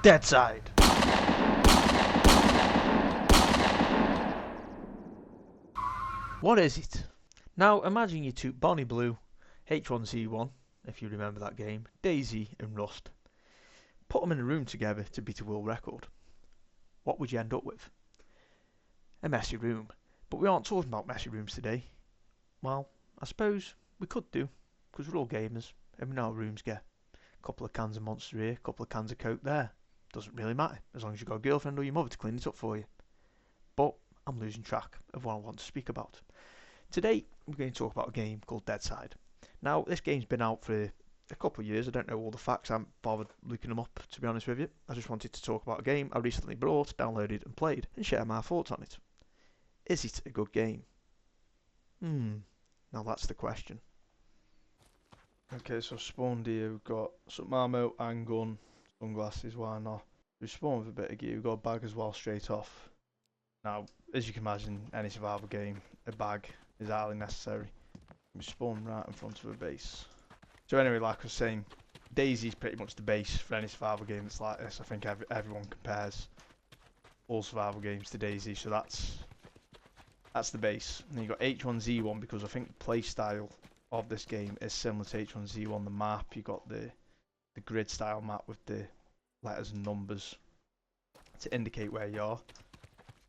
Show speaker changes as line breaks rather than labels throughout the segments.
Deadside. What is it? Now imagine you took Bonnie Blue, H1Z1, if you remember that game, Daisy and Rust. Put them in a room together to beat a world record. What would you end up with? A messy room. But we aren't talking about messy rooms today. Well, I suppose we could do, because we're all gamers, and we know how rooms get. A couple of cans of Monster here, a couple of cans of Coke there. Doesn't really matter, as long as you've got a girlfriend or your mother to clean it up for you. But I'm losing track of what I want to speak about. Today, we're going to talk about a game called Deadside. Now, this game's been out for a couple of years. I don't know all the facts. I haven't bothered looking them up, to be honest with you. I just wanted to talk about a game I recently bought, downloaded and played, and share my thoughts on it. Is it a good game? Now that's the question. Okay, so spawned here, we've got some ammo, handgun, sunglasses, why not? We've spawned with a bit of gear, we've got a bag as well straight off. Now, as you can imagine, any survival game, a bag is highly necessary. We spawn right in front of a base. So anyway, like I was saying, Daisy's pretty much the base for any survival game that's like this. I think everyone compares all survival games to Daisy, so that's the base. And then you've got H1Z1 because I think the play style of this game is similar to H1Z1. The map, you got the grid style map with the letters and numbers to indicate where you are.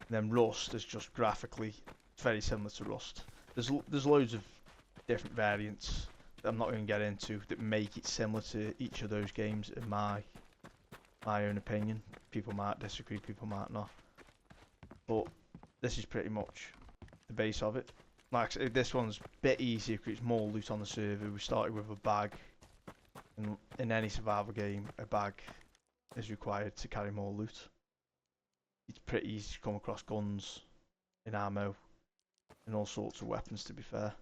And then Rust is just graphically very similar to Rust. There's loads of different variants that I'm not going to get into that make it similar to each of those games in my own opinion. People might disagree, people might not. But this is pretty much the base of it. Like I said, this one's a bit easier because it's more loot on the server. We started with a bag. And in any survival game, a bag is required to carry more loot. It's pretty easy to come across guns and ammo and all sorts of weapons, to be fair.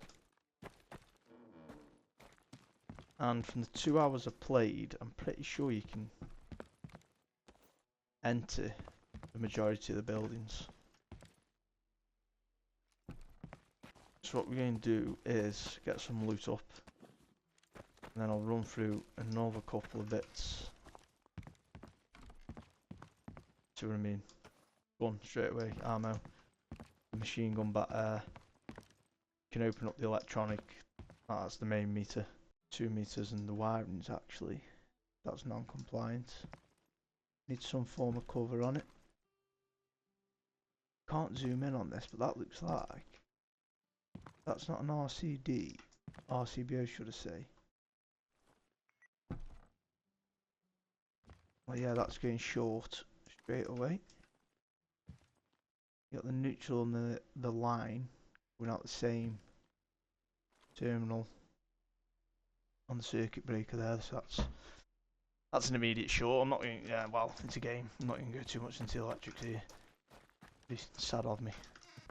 And from the 2 hours I've played, I'm pretty sure you can enter the majority of the buildings. So what we're going to do is get some loot up, and then I'll run through another couple of bits. See what I mean? Gun straight away, ammo, machine gun back there. You can open up the electronic, that's the main meter. 2 meters, and the wiring's actually, that's non-compliant. Need some form of cover on it. Can't zoom in on this, but that looks like that's not an RCD. RCBO should I say. Well yeah, that's going short straight away. You got the neutral and the line going out the same terminal on the circuit breaker there, so that's an immediate short. I'm not going, yeah, well, it's a game. I'm not going to go too much into the electrics here. It's sad of me.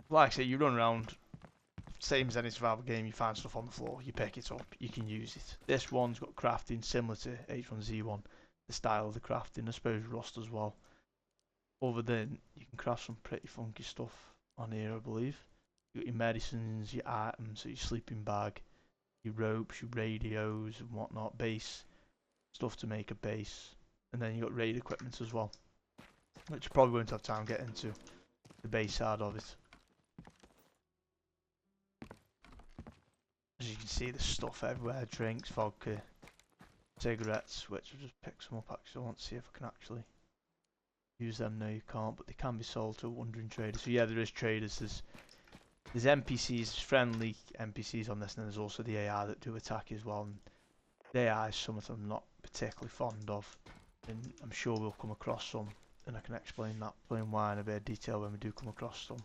Like I say, you run around, same as any survival game, you find stuff on the floor, you pick it up, you can use it. This one's got crafting similar to H1Z1, the style of the crafting, I suppose Rust as well. Other than, you can craft some pretty funky stuff on here, I believe. You got your medicines, your items, so your sleeping bag, your ropes, your radios and whatnot, base stuff to make a base, and then you got raid equipment as well, which you probably won't have time to get into the base side of it. As you can see, there's stuff everywhere, drinks, vodka, cigarettes, which I've just picked some up actually. I want to see if I can actually use them. No, you can't, but they can be sold to wandering traders. So yeah, there is traders, there's NPCs, friendly NPCs on this, and there's also the AI that do attack as well. And the AI, some of them I'm not particularly fond of, and I'm sure we'll come across some, and I can explain why in a bit of detail when we do come across some.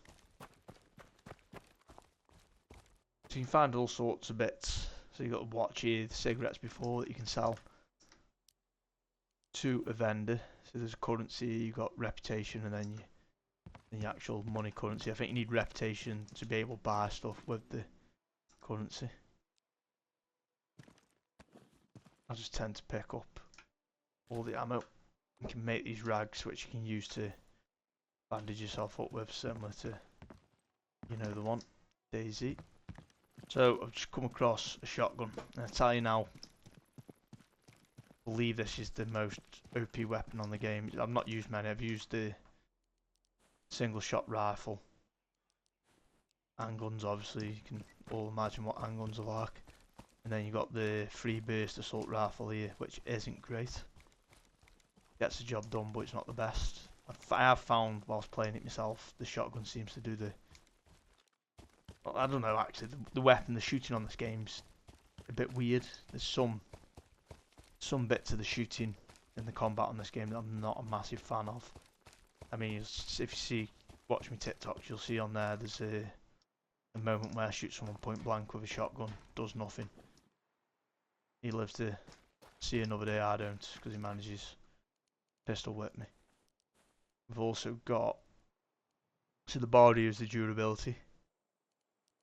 So you can find all sorts of bits. So you've got a watch here, the cigarettes before that you can sell to a vendor. So there's a currency, you've got reputation, and then the actual money currency. I think you need reputation to be able to buy stuff with the currency. I just tend to pick up all the ammo. You can make these rags which you can use to bandage yourself up with, similar to, you know the one, Daisy. So I've just come across a shotgun, and I tell you now, believe this is the most OP weapon on the game. I've not used many. I've used the single shot rifle. Handguns, obviously, you can all imagine what handguns are like. And then you've got the free burst assault rifle here, which isn't great. Gets the job done, but it's not the best. I have found, whilst playing it myself, the shotgun seems to do the... Well, I don't know, actually, the weapon, the shooting on this game's a bit weird. There's some bits of the shooting in the combat on this game that I'm not a massive fan of. I mean, if you watch me TikToks, you'll see on there's a moment where I shoot someone point blank with a shotgun, does nothing. He lives to see another day, I don't, because he manages pistol whip me. We've also got, so the body is the durability.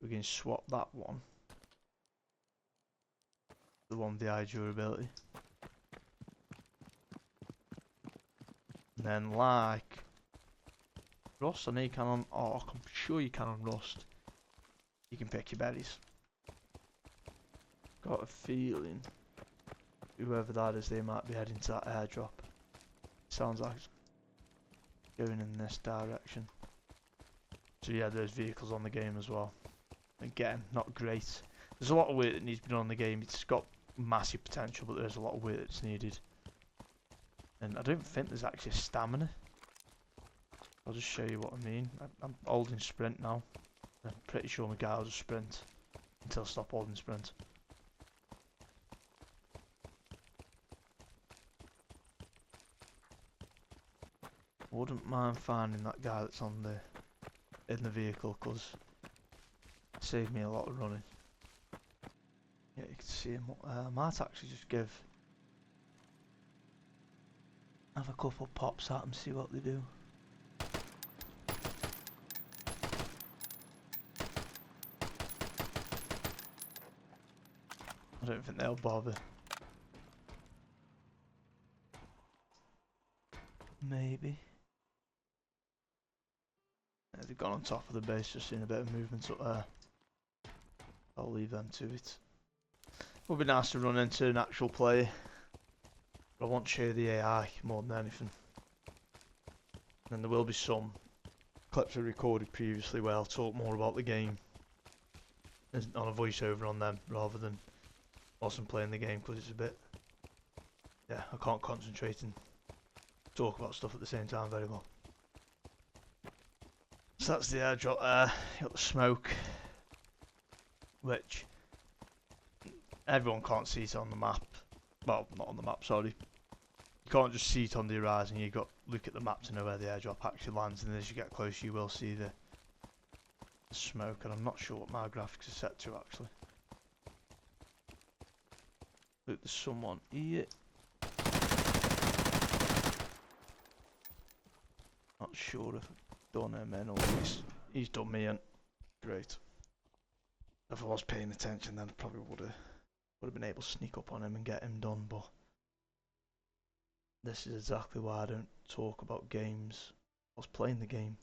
We can swap that one. The one with the high durability. And then like Rust, I know you can on, oh, I'm sure you can on Rust. You can pick your berries. Got a feeling whoever that is, they might be heading to that airdrop. Sounds like it's going in this direction. So yeah, there's vehicles on the game as well. Again, not great. There's a lot of work that needs to be done on the game. It's got massive potential, but there's a lot of work that's needed. And I don't think there's actually stamina. I'll just show you what I mean. I'm holding sprint now. I'm pretty sure my guy will just sprint until I stop holding sprint. Wouldn't mind finding that guy that's on in the vehicle, because it saved me a lot of running. Yeah, you can see him. I might actually just have a couple pops at them, see what they do. I don't think they'll bother. Maybe. Yeah, they've gone on top of the base, just seeing a bit of movement up there. I'll leave them to it. Would be nice to run into an actual player. But I want to show you the AI more than anything. And there will be some clips I recorded previously where I'll talk more about the game on a voiceover on them rather than whilst I'm playing the game, because it's a bit, yeah, I can't concentrate and talk about stuff at the same time very well. So that's the airdrop there. You got the smoke, which everyone can't see it on the map. Well, not on the map, sorry. You can't just see it on the horizon. You've got to look at the map to know where the airdrop actually lands, and as you get closer you will see the smoke, and I'm not sure what my graphics are set to actually. Look, there's someone here. Not sure if I've done him in or he's done me in. Great. If I was paying attention then I probably would have been able to sneak up on him and get him done, but this is exactly why I don't talk about games. I was playing the game.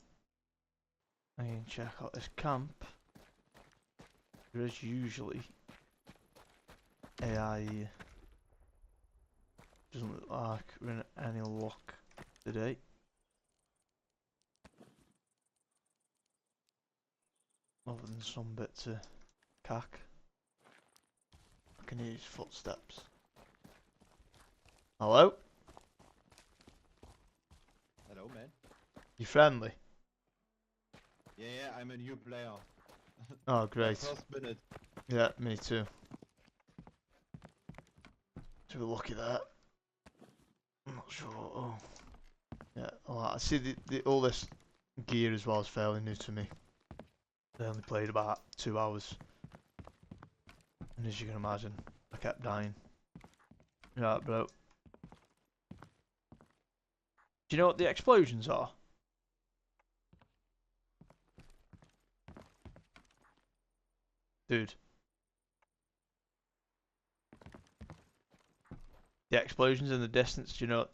I can check out this camp. There is usually AI here. Doesn't look like we're in any luck today. Other than some bits of cack. I can hear his footsteps. Hello?
Hello, man.
You friendly?
Yeah, I'm a new player.
Oh, great.
First minute.
Yeah, me too. So we're lucky there. I'm not sure. Oh, yeah. Oh, I see all this gear as well is fairly new to me. I only played about 2 hours, and as you can imagine, I kept dying. Right, bro. Do you know what the explosions are? Dude. The explosions in the distance, do you know?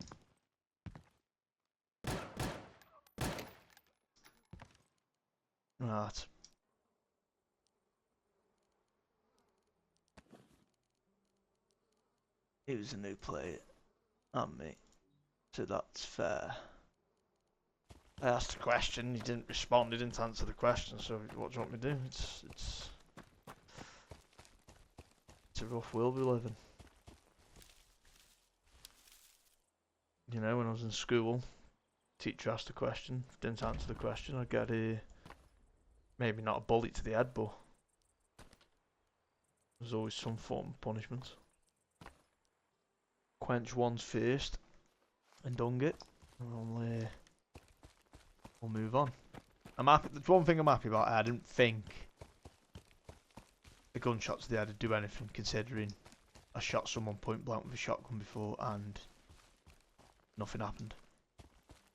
Right. It was a new player. and me. So that's fair. I asked a question, he didn't respond, he didn't answer the question, so what do you want me to do? It's a rough world we live in. You know, when I was in school, teacher asked a question, didn't answer the question, I'd get maybe not a bullet to the head, but there's always some form of punishment. Quench one's thirst and dung it, and we'll move on. I'm happy. There's one thing I'm happy about. I didn't think the gunshot to the head would do anything, considering I shot someone point blank with a shotgun before and nothing happened.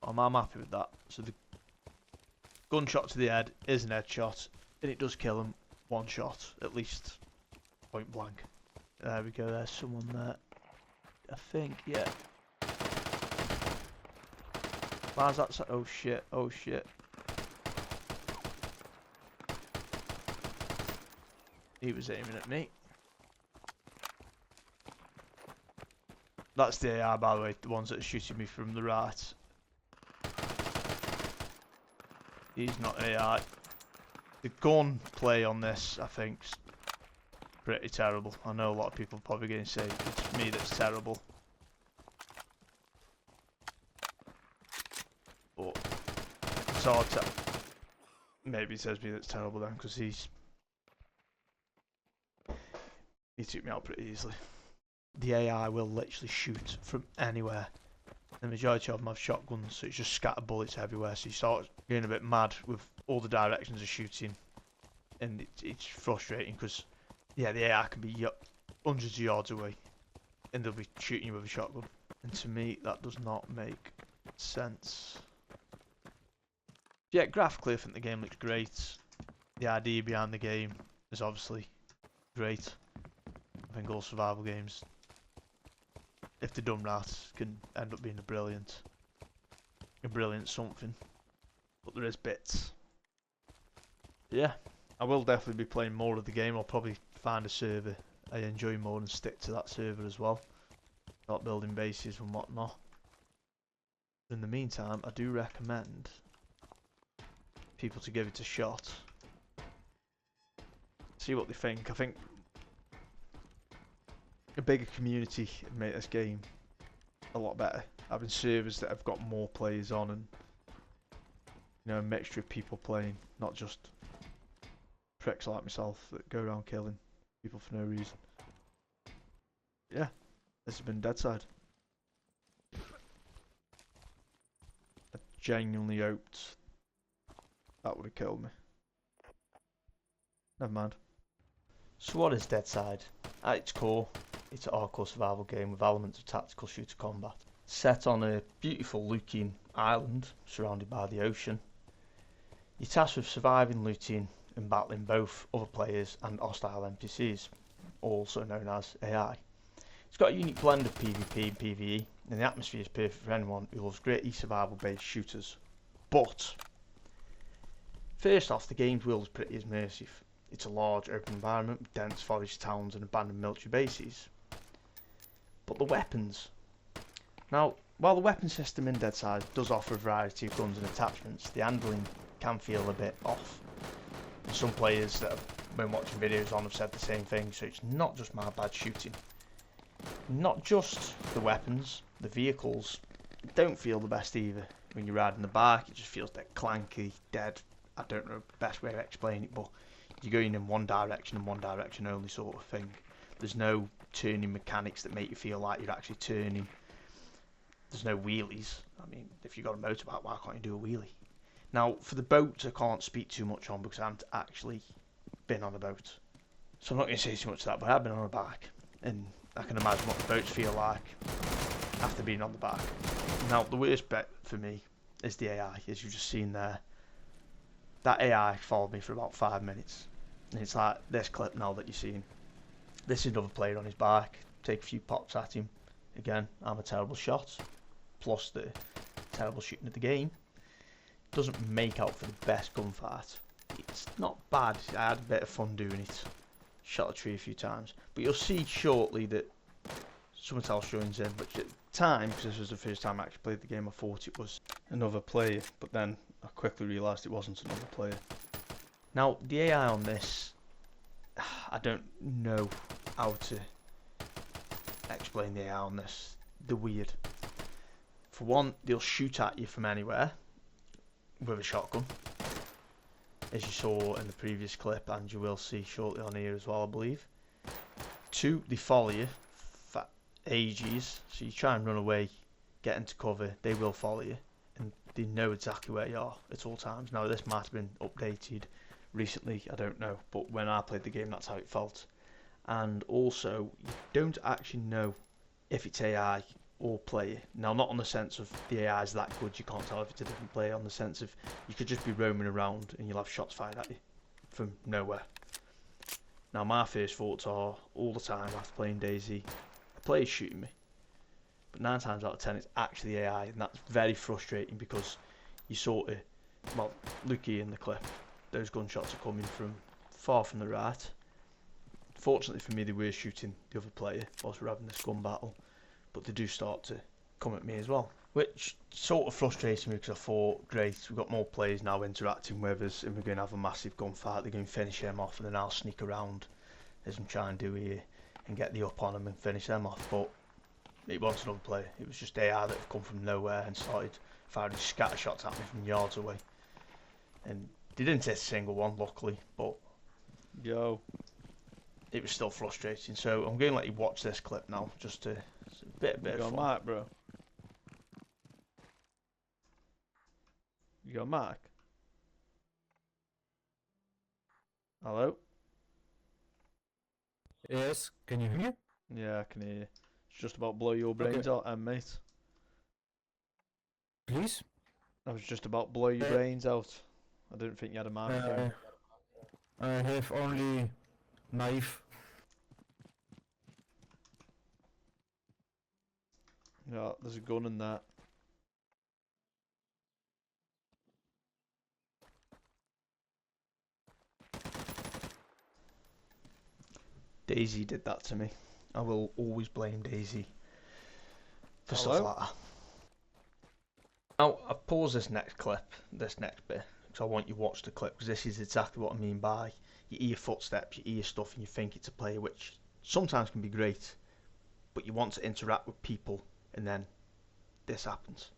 I'm happy with that. So the gunshot to the head is an headshot, and it does kill him. One shot, at least, point blank. There we go. There's someone there. I think, yeah. Why's that? Oh shit! Oh shit! He was aiming at me. That's the AI, by the way, the ones that are shooting me from the right. He's not AI. The gunplay on this, I think, is pretty terrible. I know a lot of people are probably going to say it's me that's terrible. But it's hard to... Maybe it says me that's terrible then, because he took me out pretty easily. The AI will literally shoot from anywhere. The majority of them have shotguns, so it's just scatter bullets everywhere. So you start getting a bit mad with all the directions of shooting, and it's frustrating because, yeah, the AI can be hundreds of yards away, and they'll be shooting you with a shotgun. And to me, that does not make sense. Yeah, graphically, I think the game looks great. The idea behind the game is obviously great. I think all survival games, if they're done right, can end up being a brilliant something. But there is bits. Yeah, I will definitely be playing more of the game. I'll probably find a server I enjoy more and stick to that server as well. Not building bases and whatnot. In the meantime, I do recommend people to give it a shot. See what they think. I think a bigger community would make this game a lot better. Having servers that have got more players on and, you know, a mixture of people playing, not just pricks like myself that go around killing people for no reason. Yeah, this has been Deadside. I genuinely hoped that would have killed me. Never mind. So what is Deadside? At its core, it's a hardcore survival game with elements of tactical shooter combat. Set on a beautiful looking island surrounded by the ocean. You're tasked with surviving, looting and battling both other players and hostile NPCs, also known as AI. It's got a unique blend of PvP and PvE, and the atmosphere is perfect for anyone who loves gritty survival based shooters. But first off, the game's world is pretty immersive. It's a large open environment with dense forest towns and abandoned military bases. But the weapons. Now, while the weapon system in Deadside does offer a variety of guns and attachments, the handling can feel a bit off. And some players that have been watching videos on have said the same thing, so it's not just my bad shooting. Not just the weapons, the vehicles don't feel the best either. When you're riding the bike, it just feels dead clanky, dead. I don't know the best way to explain it, but you're going in one direction and one direction only sort of thing. There's no turning mechanics that make you feel like you're actually turning. There's no wheelies. I mean, if you've got a motorbike, why can't you do a wheelie? Now, for the boats, I can't speak too much on because I haven't actually been on a boat. So I'm not going to say too much of that, but I've been on a bike. And I can imagine what the boats feel like after being on the bike. Now, the worst bit for me is the AI, as you've just seen there. That AI followed me for about 5 minutes. And it's like this clip now that you're seeing. This is another player on his bike. Take a few pops at him. Again, I'm a terrible shot. Plus the terrible shooting of the game. Doesn't make out for the best gunfight. It's not bad. I had a bit of fun doing it. Shot a tree a few times. But you'll see shortly that someone else joins in. But time, because this was the first time I actually played the game, I thought it was another player, but then I quickly realised it wasn't another player. Now, the AI on this, I don't know how to explain the AI on this. They're weird. For one, they'll shoot at you from anywhere with a shotgun, as you saw in the previous clip, and you will see shortly on here as well, I believe. Two, they follow you for ages, so you try and run away, get into cover, they will follow you, and they know exactly where you are at all times. Now, this might have been updated recently, I don't know, but when I played the game, that's how it felt. And also, you don't actually know if it's AI or player. Now, not on the sense of the AI is that good, you can't tell if it's a different player, on the sense of you could just be roaming around and you'll have shots fired at you from nowhere. Now, my first thoughts are, all the time after playing Daisy, the player's shooting me. But 9 times out of 10, it's actually AI, and that's very frustrating because you sort of, well, looky in the clip, those gunshots are coming from far from the right. Fortunately for me, they were shooting the other player whilst we were having this gun battle, but they do start to come at me as well, which sort of frustrates me because I thought, great, we've got more players now interacting with us and we're going to have a massive gunfight, they're going to finish them off, and then I'll sneak around as I'm trying to do here and get the up on them and finish them off. But it wasn't another player, it was just AI that have come from nowhere and started firing scatter shots at me from yards away, and they didn't hit a single one, luckily, but Yo.
it was still frustrating. So I'm going to let you watch this clip now, just to, it's a bit
You
of
got a
fun.
mic, bro? You got a mic? Hello?
Yes, can you hear me?
Yeah, I can hear you. It's just about blow your brains
Okay.
out, mate.
Please?
I was just about blow your
Uh,
brains out. I didn't think you had a microphone.
I have only knife.
Yeah, there's a gun in that.
Daisy did that to me. I will always blame Daisy for stuff
Hello?
like that. Now, I've paused this next clip, this next bit, because I want you to watch the clip, because this is exactly what I mean by you hear footsteps, you hear stuff, and you think it's a player, which sometimes can be great, but you want to interact with people, and then this happens.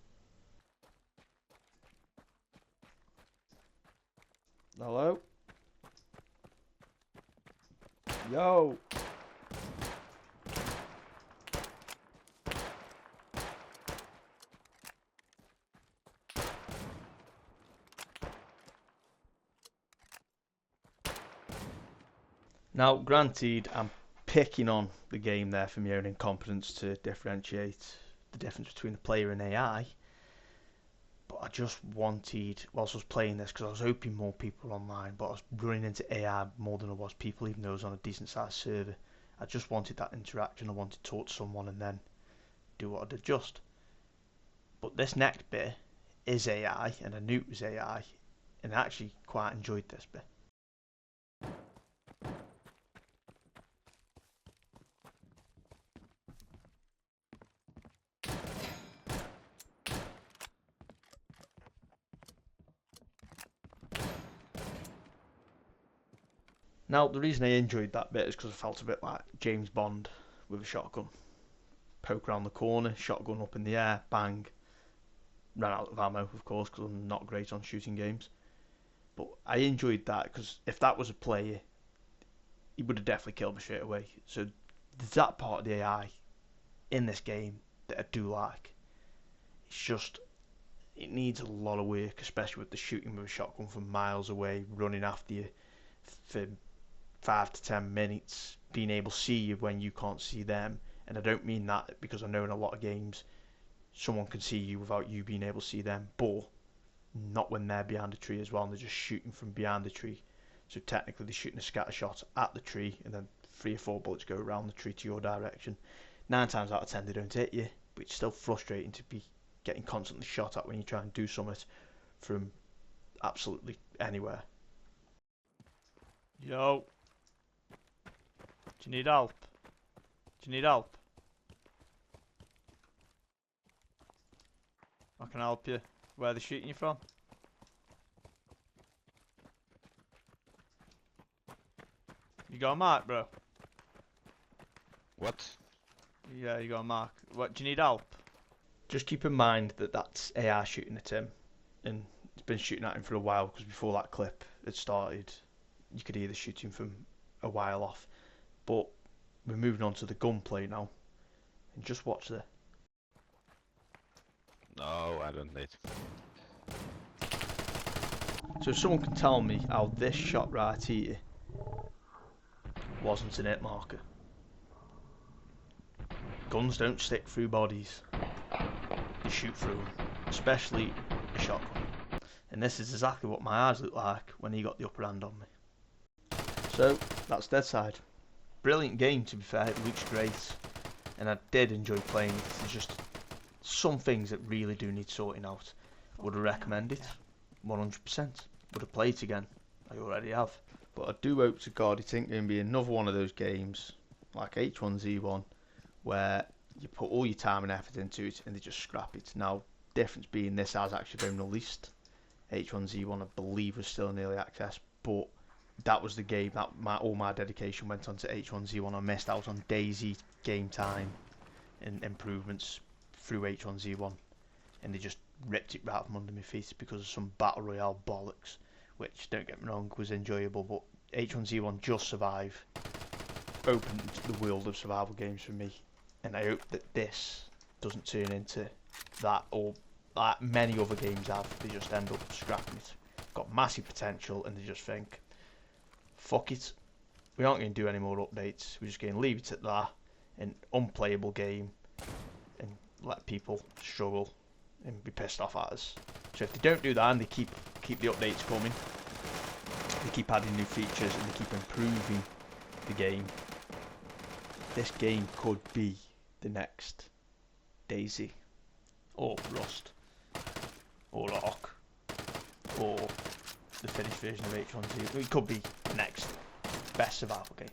Hello? Yo!
Now, granted, I'm picking on the game there for my own incompetence to differentiate the difference between the player and AI, but I just wanted, whilst I was playing this, because I was hoping more people were online, but I was running into AI more than I was people, even though I was on a decent sized server. I just wanted that interaction, I wanted to talk to someone and then do what I did just. But this next bit is AI, and I knew it was AI, and I actually quite enjoyed this bit. Now, the reason I enjoyed that bit is because I felt a bit like James Bond with a shotgun. Poke around the corner, shotgun up in the air, bang. Ran out of ammo, of course, because I'm not great on shooting games. But I enjoyed that because if that was a player, he would have definitely killed me straight away. So there's that part of the AI in this game that I do like. It's just, it needs a lot of work, especially with the shooting with a shotgun from miles away, running after you for 5 to 10 minutes, being able to see you when you can't see them. And I don't mean that because I know in a lot of games someone can see you without you being able to see them, but not when they're behind a tree as well and they're just shooting from behind the tree. So technically they're shooting a scatter shot at the tree and then 3 or 4 bullets go around the tree to your direction. 9 times out of 10 they don't hit you, but it's still frustrating to be getting constantly shot at when you try and do something from absolutely anywhere.
Yo! Do you need help? Do you need help?
I can help you. Where are they shooting you from? You got a mark, bro?
What?
Yeah, you got a mark. What, do you need help?
Just keep in mind that that's AI shooting at him, and it's been shooting at him for a while, because before that clip had started, you could either shoot him from a while off. But we're moving on to the gunplay now, and just watch this.
No, I don't need.
So if someone can tell me how this shot right here wasn't an hit marker. Guns don't stick through bodies, they shoot through them, especially a shotgun. And this is exactly what my eyes look like when he got the upper hand on me. So that's Deadside. Brilliant game, to be fair, it looks great, and I did enjoy playing it. There's just some things that really do need sorting out. Would I recommend it? 100%. Would I play it again? I already have. But I do hope to God it ain't going to be another one of those games like H1Z1 where you put all your time and effort into it and they just scrap it. Now, difference being this has actually been released. H1Z1 I believe was still in early access, but that was the game that all my dedication went on to H1Z1. I missed out on Daisy game time and improvements through H1Z1, and they just ripped it right from under my feet because of some battle royale bollocks, which, don't get me wrong, was enjoyable, but H1Z1 Just Survive opened the world of survival games for me, and I hope that this doesn't turn into that, or like many other games have. They just end up scrapping it. Got massive potential, and they just think, fuck it, we aren't going to do any more updates, we're just going to leave it at that, an unplayable game, and let people struggle and be pissed off at us. So if they don't do that and they keep the updates coming, they keep adding new features and they keep improving the game, this game could be the next Daisy, or Rust, or Ark, or the finished version of H1Z. It could be the next best survival game.